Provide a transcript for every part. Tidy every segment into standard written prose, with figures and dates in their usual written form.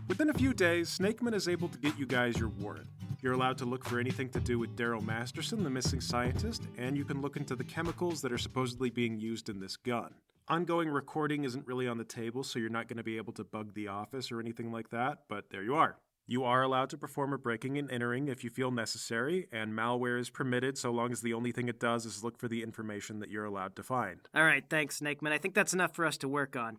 Within a few days, Snakeman is able to get you guys your warrant. You're allowed to look for anything to do with Daryl Masterson, the missing scientist, and you can look into the chemicals that are supposedly being used in this gun. Ongoing recording isn't really on the table, so you're not going to be able to bug the office or anything like that, but there you are. You are allowed to perform a breaking and entering if you feel necessary, and malware is permitted so long as the only thing it does is look for the information that you're allowed to find. All right, thanks, Snakeman. I think that's enough for us to work on.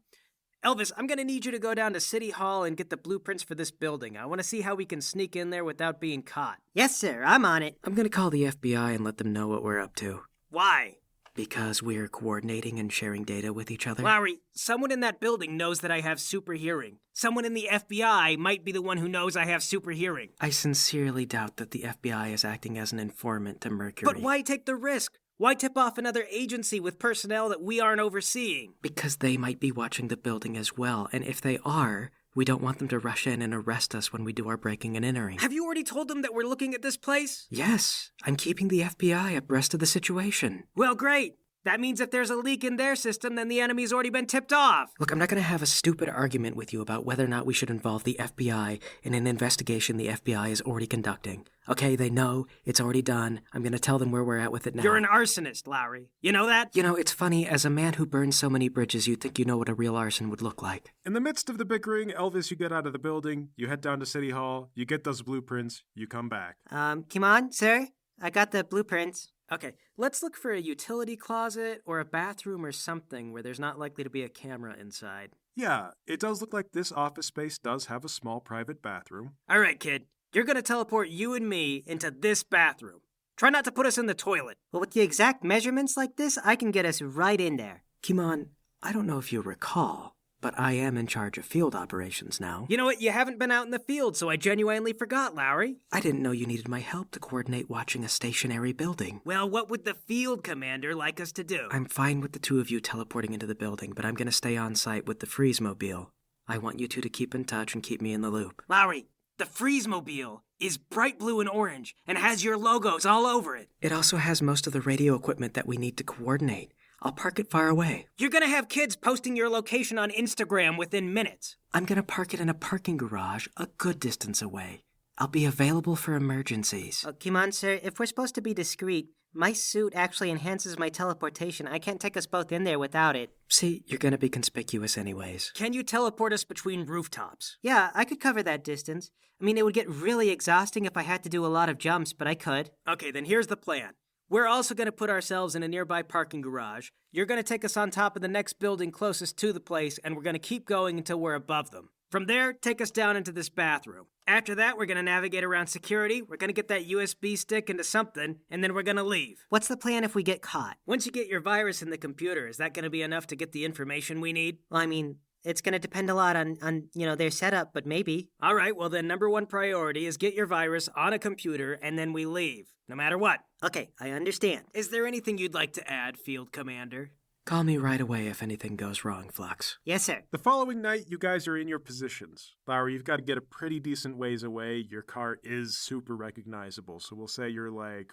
Elvis, I'm going to need you to go down to City Hall and get the blueprints for this building. I want to see how we can sneak in there without being caught. Yes, sir. I'm on it. I'm going to call the FBI and let them know what we're up to. Why? Because we're coordinating and sharing data with each other. Lowry, someone in that building knows that I have super hearing. Someone in the FBI might be the one who knows I have super hearing. I sincerely doubt that the FBI is acting as an informant to Mercury. But why take the risk? Why tip off another agency with personnel that we aren't overseeing? Because they might be watching the building as well, and if they are, we don't want them to rush in and arrest us when we do our breaking and entering. Have you already told them that we're looking at this place? Yes, I'm keeping the FBI abreast of the situation. Well, great. That means if there's a leak in their system, then the enemy's already been tipped off. Look, I'm not going to have a stupid argument with you about whether or not we should involve the FBI in an investigation the FBI is already conducting. Okay, they know. It's already done. I'm going to tell them where we're at with it now. You're an arsonist, Lowry. You know that? You know, it's funny. As a man who burns so many bridges, you'd think you know what a real arson would look like. In the midst of the bickering, Elvis, you get out of the building, you head down to City Hall, you get those blueprints, you come back. Come on, sir. I got the blueprints. Okay, let's look for a utility closet or a bathroom or something where there's not likely to be a camera inside. Yeah, it does look like this office space does have a small private bathroom. All right, kid. You're going to teleport you and me into this bathroom. Try not to put us in the toilet. Well, with the exact measurements like this, I can get us right in there. Kimon, I don't know if you recall, but I am in charge of field operations now. You know what? You haven't been out in the field, so I genuinely forgot, Lowry. I didn't know you needed my help to coordinate watching a stationary building. Well, what would the field commander like us to do? I'm fine with the two of you teleporting into the building, but I'm going to stay on site with the Freeze-mobile. I want you two to keep in touch and keep me in the loop. Lowry, the Freeze-mobile is bright blue and orange and has your logos all over it. It also has most of the radio equipment that we need to coordinate. I'll park it far away. You're going to have kids posting your location on Instagram within minutes. I'm going to park it in a parking garage a good distance away. I'll be available for emergencies. Come on, sir. If we're supposed to be discreet, my suit actually enhances my teleportation. I can't take us both in there without it. See, you're going to be conspicuous anyways. Can you teleport us between rooftops? Yeah, I could cover that distance. I mean, it would get really exhausting if I had to do a lot of jumps, but I could. Okay, then here's the plan. We're also going to put ourselves in a nearby parking garage. You're going to take us on top of the next building closest to the place, and we're going to keep going until we're above them. From there, take us down into this bathroom. After that, we're going to navigate around security, we're going to get that USB stick into something, and then we're going to leave. What's the plan if we get caught? Once you get your virus in the computer, is that going to be enough to get the information we need? Well, I mean, it's going to depend a lot on their setup, but maybe. All right, well then number one priority is get your virus on a computer, and then we leave, no matter what. Okay, I understand. Is there anything you'd like to add, Field Commander? Call me right away if anything goes wrong, Flux. Yes, sir. The following night, you guys are in your positions. Lowry, you've got to get a pretty decent ways away. Your car is super recognizable, so we'll say you're like,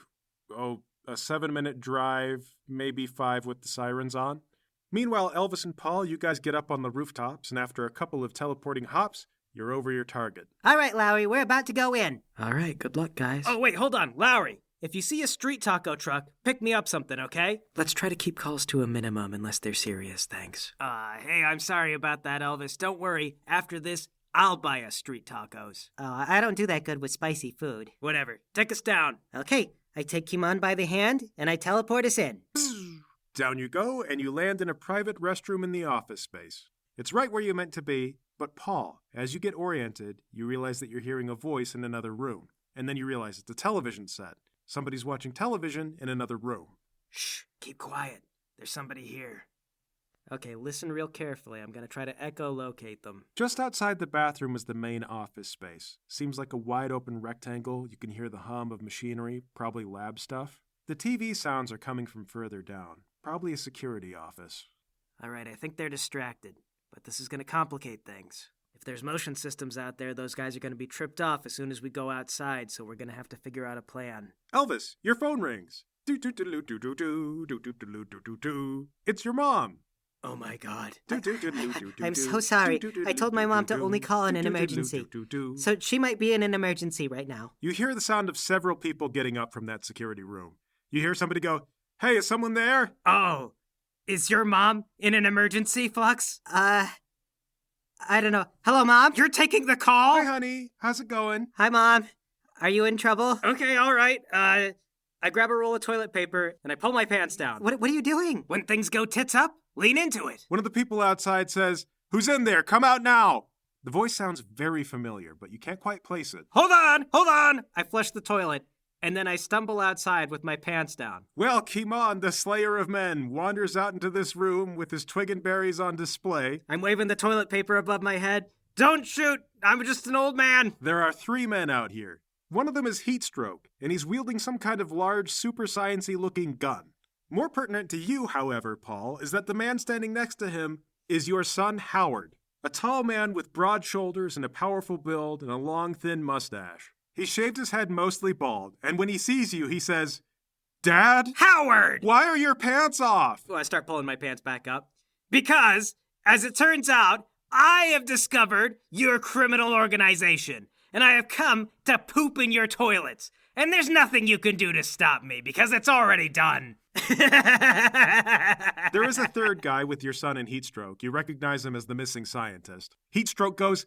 a 7-minute drive, maybe 5 with the sirens on. Meanwhile, Elvis and Paul, you guys get up on the rooftops, and after a couple of teleporting hops, you're over your target. All right, Lowry, we're about to go in. All right, good luck, guys. Oh, wait, hold on. Lowry, if you see a street taco truck, pick me up something, okay? Let's try to keep calls to a minimum unless they're serious, thanks. Hey, I'm sorry about that, Elvis. Don't worry. After this, I'll buy us street tacos. I don't do that good with spicy food. Whatever. Take us down. Okay, I take Kimon by the hand, and I teleport us in. Down you go, and you land in a private restroom in the office space. It's right where you're meant to be, but Paul, as you get oriented, you realize that you're hearing a voice in another room. And then you realize it's a television set. Somebody's watching television in another room. Shh, keep quiet. There's somebody here. Okay, listen real carefully. I'm going to try to echolocate them. Just outside the bathroom is the main office space. Seems like a wide open rectangle. You can hear the hum of machinery, probably lab stuff. The TV sounds are coming from further down. Probably a security office. All right, I think they're distracted, but this is going to complicate things. If there's motion systems out there, those guys are going to be tripped off as soon as we go outside, so we're going to have to figure out a plan. Elvis, your phone rings. It's your mom. Oh my god. I'm so sorry. I told my mom to only call in an emergency. So she might be in an emergency right now. You hear the sound of several people getting up from that security room. You hear somebody go, "Hey, is someone there?" Oh, is your mom in an emergency, Flux? I don't know. Hello, Mom? You're taking the call? Hi, honey. How's it going? Hi, Mom. Are you in trouble? Okay, all right. I grab a roll of toilet paper and I pull my pants down. What are you doing? When things go tits up, lean into it. One of the people outside says, "Who's in there? Come out now." The voice sounds very familiar, but you can't quite place it. Hold on. I flush the toilet, and then I stumble outside with my pants down. Well, Kimon, the slayer of men, wanders out into this room with his twig and berries on display. I'm waving the toilet paper above my head. Don't shoot! I'm just an old man. There are 3 men out here. One of them is Heatstroke, and he's wielding some kind of large, super science-y looking gun. More pertinent to you, however, Paul, is that the man standing next to him is your son, Howard, a tall man with broad shoulders and a powerful build and a long, thin mustache. He shaved his head mostly bald, and when he sees you, he says, "Dad? Howard! Why are your pants off?" Well, I start pulling my pants back up. Because, as it turns out, I have discovered your criminal organization, and I have come to poop in your toilets. And there's nothing you can do to stop me, because it's already done. There is a third guy with your son in Heatstroke. You recognize him as the missing scientist. Heatstroke goes,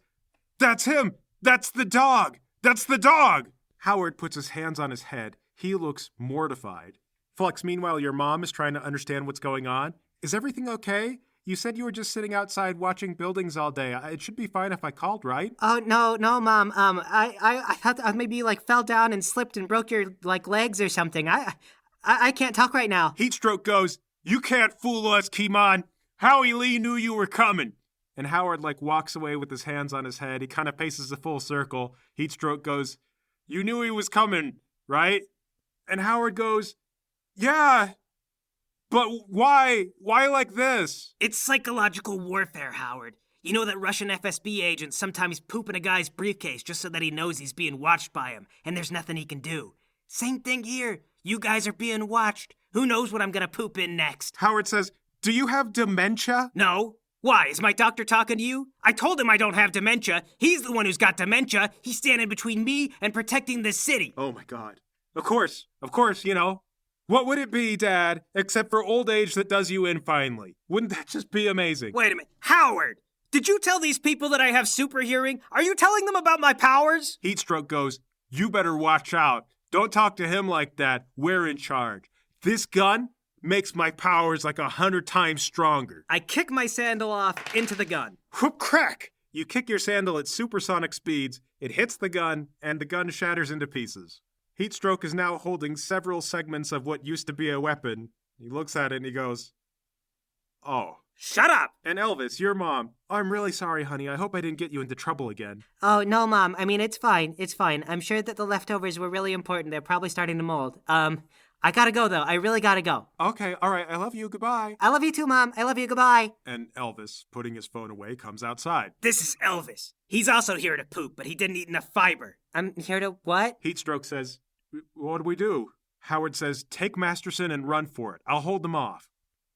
"That's him! That's the dog! That's the dog!" Howard puts his hands on his head. He looks mortified. Flux, meanwhile, your mom is trying to understand what's going on. "Is everything okay? You said you were just sitting outside watching buildings all day. It should be fine if I called, right?" Oh, no, Mom. I thought I maybe fell down and slipped and broke your legs or something. I can't talk right now. Heatstroke goes, "You can't fool us, Kimon. Howie Lee knew you were coming." And Howard walks away with his hands on his head. He kind of paces a full circle. Heatstroke goes, "You knew he was coming, right?" And Howard goes, "Yeah, but why? Why like this?" It's psychological warfare, Howard. You know that Russian FSB agents sometimes poop in a guy's briefcase just so that he knows he's being watched by him, and there's nothing he can do. Same thing here. You guys are being watched. Who knows what I'm gonna poop in next? Howard says, "Do you have dementia?" No. Why, is my doctor talking to you? I told him I don't have dementia. He's the one who's got dementia. He's standing between me and protecting this city. Oh my God. Of course, you know. What would it be, Dad, except for old age that does you in finally? Wouldn't that just be amazing? Wait a minute. Howard! Did you tell these people that I have super hearing? Are you telling them about my powers? Heatstroke goes, "You better watch out. Don't talk to him like that. We're in charge. This gun makes my powers 100 times stronger." I kick my sandal off into the gun. Whoop, crack! You kick your sandal at supersonic speeds, it hits the gun, and the gun shatters into pieces. Heatstroke is now holding several segments of what used to be a weapon. He looks at it and he goes, "Oh." Shut up! And Elvis, your mom. "I'm really sorry, honey. I hope I didn't get you into trouble again." Oh, no, Mom. I mean, it's fine. It's fine. I'm sure that the leftovers were really important. They're probably starting to mold. I gotta go, though. I really gotta go. Okay, all right. I love you. Goodbye. I love you too, Mom. I love you. Goodbye. And Elvis, putting his phone away, comes outside. This is Elvis. He's also here to poop, but he didn't eat enough fiber. I'm here to what? Heatstroke says, "What do we do?" Howard says, "Take Masterson and run for it. I'll hold them off."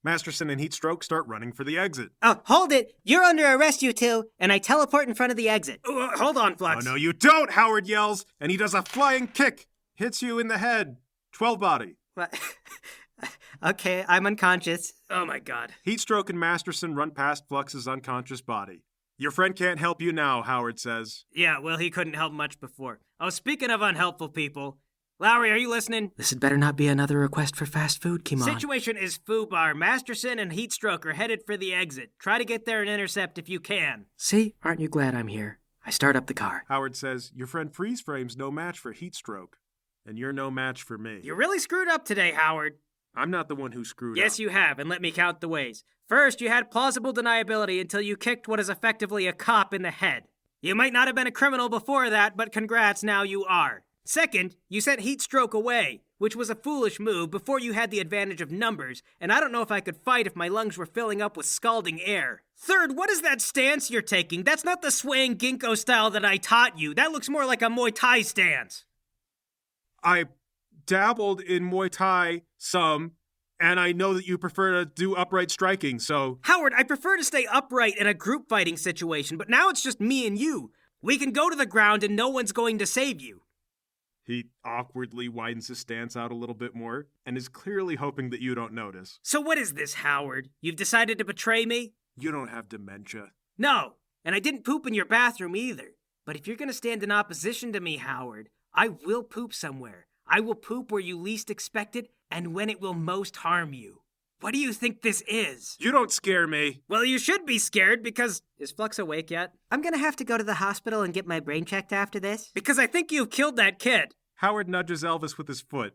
Masterson and Heatstroke start running for the exit. Oh, hold it! You're under arrest, you two! And I teleport in front of the exit. Hold on, Flux. "Oh, no, you don't!" Howard yells, and he does a flying kick. Hits you in the head. 12 body. What? Okay, I'm unconscious. Oh my God. Heatstroke and Masterson run past Flux's unconscious body. "Your friend can't help you now," Howard says. Yeah, well, he couldn't help much before. Oh, speaking of unhelpful people, Lowry, are you listening? This had better not be another request for fast food, Kimon. Situation is foobar. Masterson and Heatstroke are headed for the exit. Try to get there and intercept if you can. See? Aren't you glad I'm here? I start up the car. Howard says, "Your friend Freeze Frame's no match for Heatstroke, and you're no match for me." You really screwed up today, Howard. I'm not the one who screwed up. Yes, you have, and let me count the ways. First, you had plausible deniability until you kicked what is effectively a cop in the head. You might not have been a criminal before that, but congrats, now you are. Second, you sent Heatstroke away, which was a foolish move before you had the advantage of numbers, and I don't know if I could fight if my lungs were filling up with scalding air. Third, what is that stance you're taking? That's not the swaying ginkgo style that I taught you. That looks more like a Muay Thai stance. I dabbled in Muay Thai some, And I know that you prefer to do upright striking, so... Howard, I prefer to stay upright in a group fighting situation, but now it's just me and you. We can go to the ground and no one's going to save you. He awkwardly widens his stance out a little bit more, and is clearly hoping that you don't notice. So what is this, Howard? You've decided to betray me? You don't have dementia. No, and I didn't poop in your bathroom either. But if you're going to stand in opposition to me, Howard, I will poop somewhere. I will poop where you least expect it and when it will most harm you. What do you think this is? You don't scare me. Well, you should be scared because... Is Flux awake yet? I'm gonna have to go to the hospital and get my brain checked after this. Because I think you've killed that kid. Howard nudges Elvis with his foot.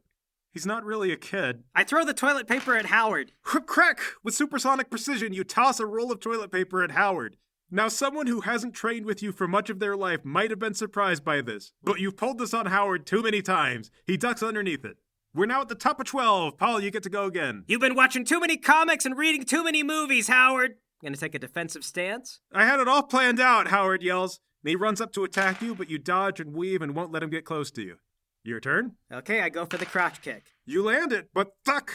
He's not really a kid. I throw the toilet paper at Howard. Crack! With supersonic precision, you toss a roll of toilet paper at Howard. Now, someone who hasn't trained with you for much of their life might have been surprised by this, but you've pulled this on Howard too many times. He ducks underneath it. We're now at the top of 12. Paul, you get to go again. You've been watching too many comics and reading too many movies, Howard. Gonna take a defensive stance? I had it all planned out, Howard yells. And he runs up to attack you, but you dodge and weave and won't let him get close to you. Your turn? Okay, I go for the crotch kick. You land it, but duck!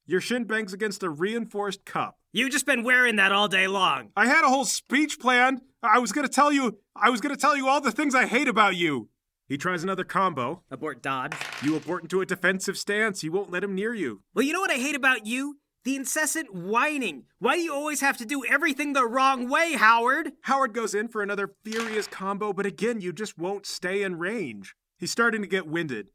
Your shin bangs against a reinforced cup. You've just been wearing that all day long. I had a whole speech planned. I was gonna tell you all the things I hate about you. He tries another combo. Abort dodge. You abort into a defensive stance. He won't let him near you. Well, you know what I hate about you? The incessant whining. Why do you always have to do everything the wrong way, Howard? Howard goes in for another furious combo, but again, you just won't stay in range. He's starting to get winded.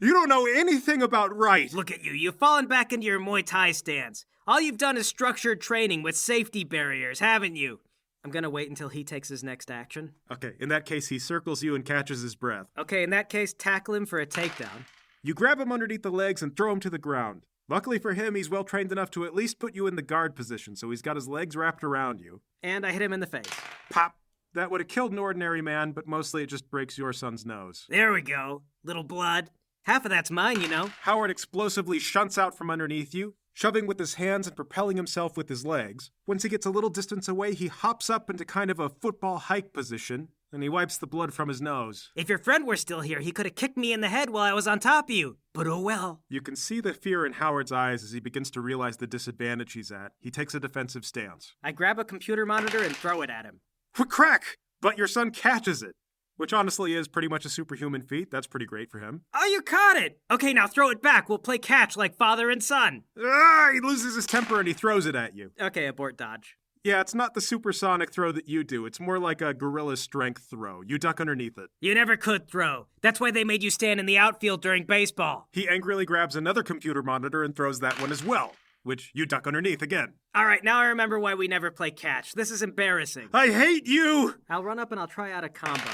You don't know anything about right. Look at you. You've fallen back into your Muay Thai stance. All you've done is structured training with safety barriers, haven't you? I'm gonna wait until he takes his next action. Okay, in that case, he circles you and catches his breath. Okay, in that case, tackle him for a takedown. You grab him underneath the legs and throw him to the ground. Luckily for him, he's well trained enough to at least put you in the guard position, so he's got his legs wrapped around you. And I hit him in the face. Pop! That would have killed an ordinary man, but mostly it just breaks your son's nose. There we go. Little blood. Half of that's mine, you know. Howard explosively shunts out from underneath you, shoving with his hands and propelling himself with his legs. Once he gets a little distance away, he hops up into kind of a football hike position, and he wipes the blood from his nose. If your friend were still here, he could have kicked me in the head while I was on top of you. But oh well. You can see the fear in Howard's eyes as he begins to realize the disadvantage he's at. He takes a defensive stance. I grab a computer monitor and throw it at him. Crack! But your son catches it. Which honestly is pretty much a superhuman feat. That's pretty great for him. Oh, you caught it! Okay, now throw it back. We'll play catch like father and son. He loses his temper and he throws it at you. Okay, abort dodge. Yeah, it's not the supersonic throw that you do. It's more like a gorilla strength throw. You duck underneath it. You never could throw. That's why they made you stand in the outfield during baseball. He angrily grabs another computer monitor and throws that one as well, which you duck underneath again. All right, now I remember why we never play catch. This is embarrassing. I hate you! I'll run up and I'll try out a combo.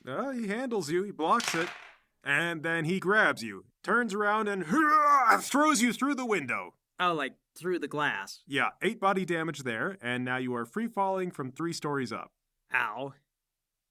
He handles you, he blocks it, and then he grabs you, turns around and throws you through the window. Oh, like through the glass. Yeah, 8 body damage there, and now you are free falling from 3 stories up. Ow.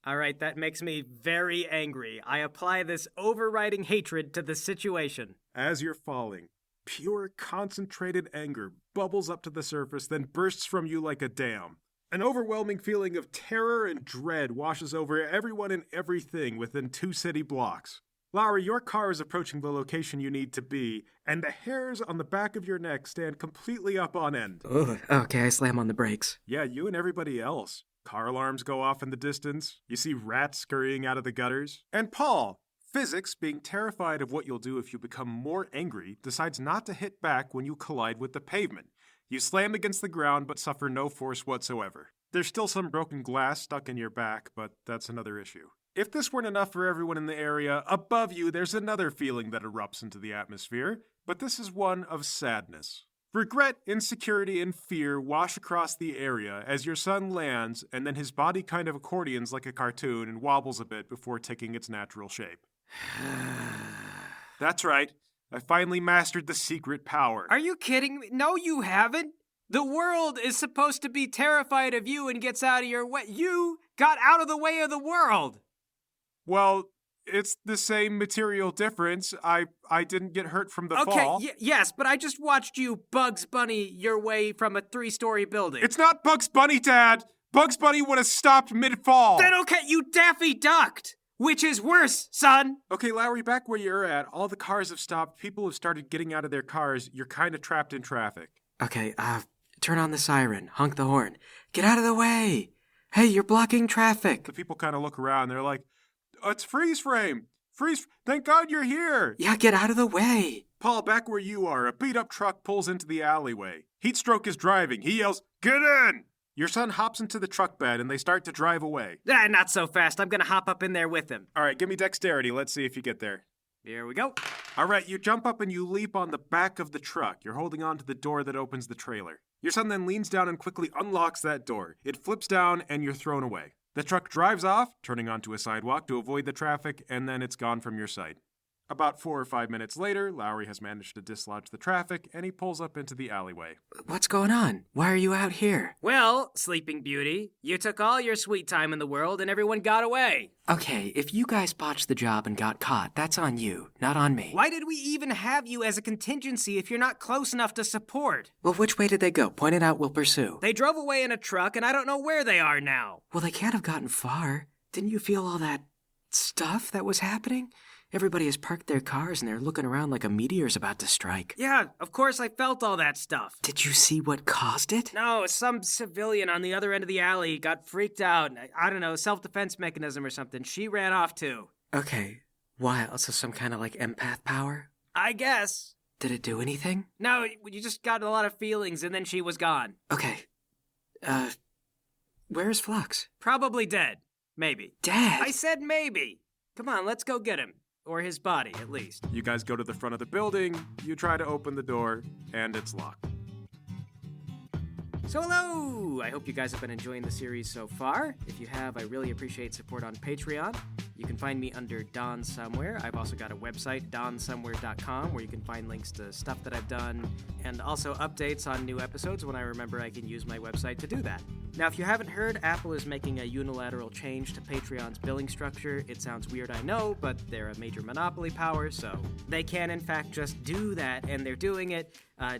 All right, that makes me very angry. I apply this overriding hatred to the situation. As you're falling, pure concentrated anger bubbles up to the surface, then bursts from you like a dam. An overwhelming feeling of terror and dread washes over everyone and everything within 2 city blocks. Lowry, your car is approaching the location you need to be, and the hairs on the back of your neck stand completely up on end. Ugh. Okay, I slam on the brakes. Yeah, you and everybody else. Car alarms go off in the distance. You see rats scurrying out of the gutters. And Paul, physics, being terrified of what you'll do if you become more angry, decides not to hit back when you collide with the pavement. You slam against the ground but suffer no force whatsoever. There's still some broken glass stuck in your back, but that's another issue. If this weren't enough for everyone in the area, above you there's another feeling that erupts into the atmosphere, but this is one of sadness. Regret, insecurity, and fear wash across the area as your son lands, and then his body kind of accordions like a cartoon and wobbles a bit before taking its natural shape. That's right. I finally mastered the secret power. Are you kidding me? No, you haven't. The world is supposed to be terrified of you and gets out of your way. You got out of the way of the world. Well, it's the same material difference. I didn't get hurt from the fall. Okay, yes, but I just watched you Bugs Bunny your way from a 3-story building. It's not Bugs Bunny, Dad. Bugs Bunny would have stopped mid-fall. Then okay, you Daffy Ducked. Which is worse, son? Okay, Lowry, back where you're at, all the cars have stopped, people have started getting out of their cars, you're kind of trapped in traffic. Okay, turn on the siren, honk the horn. Get out of the way! Hey, you're blocking traffic! The people kind of look around, they're like, it's freeze frame! Thank God you're here! Yeah, get out of the way! Paul, back where you are, a beat-up truck pulls into the alleyway. Heatstroke is driving. He yells, "Get in!" Your son hops into the truck bed, and they start to drive away. Not so fast. I'm gonna hop up in there with him. All right, give me dexterity. Let's see if you get there. Here we go. All right, you jump up and you leap on the back of the truck. You're holding on to the door that opens the trailer. Your son then leans down and quickly unlocks that door. It flips down, and you're thrown away. The truck drives off, turning onto a sidewalk to avoid the traffic, and then it's gone from your sight. About 4 or 5 minutes later, Lowry has managed to dislodge the traffic, and he pulls up into the alleyway. What's going on? Why are you out here? Well, Sleeping Beauty, you took all your sweet time in the world and everyone got away. Okay, if you guys botched the job and got caught, that's on you, not on me. Why did we even have you as a contingency if you're not close enough to support? Well, which way did they go? Point it out, we'll pursue. They drove away in a truck and I don't know where they are now. Well, they can't have gotten far. Didn't you feel all that stuff that was happening? Everybody has parked their cars and they're looking around like a meteor's about to strike. Yeah, of course I felt all that stuff. Did you see what caused it? No, some civilian on the other end of the alley got freaked out. I don't know, self-defense mechanism or something. She ran off too. Okay, wild. So some kind of like empath power? I guess. Did it do anything? No, you just got a lot of feelings and then she was gone. Okay. Where's Flux? Probably dead. Maybe. Dead? I said maybe. Come on, let's go get him. Or his body, at least. You guys go to the front of the building, you try to open the door, and it's locked. So hello! I hope you guys have been enjoying the series so far. If you have, I really appreciate support on Patreon. You can find me under Don Somewhere. I've also got a website, donsomewhere.com, where you can find links to stuff that I've done, and also updates on new episodes when I remember I can use my website to do that. Now, if you haven't heard, Apple is making a unilateral change to Patreon's billing structure. It sounds weird, I know, but they're a major monopoly power, so they can, in fact, just do that, and they're doing it.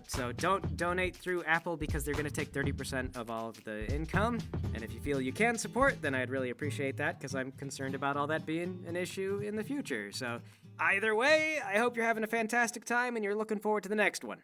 So don't donate through Apple because they're going to take 30% of all of the income. And if you feel you can support, then I'd really appreciate that because I'm concerned about all that being an issue in the future. So either way, I hope you're having a fantastic time and you're looking forward to the next one.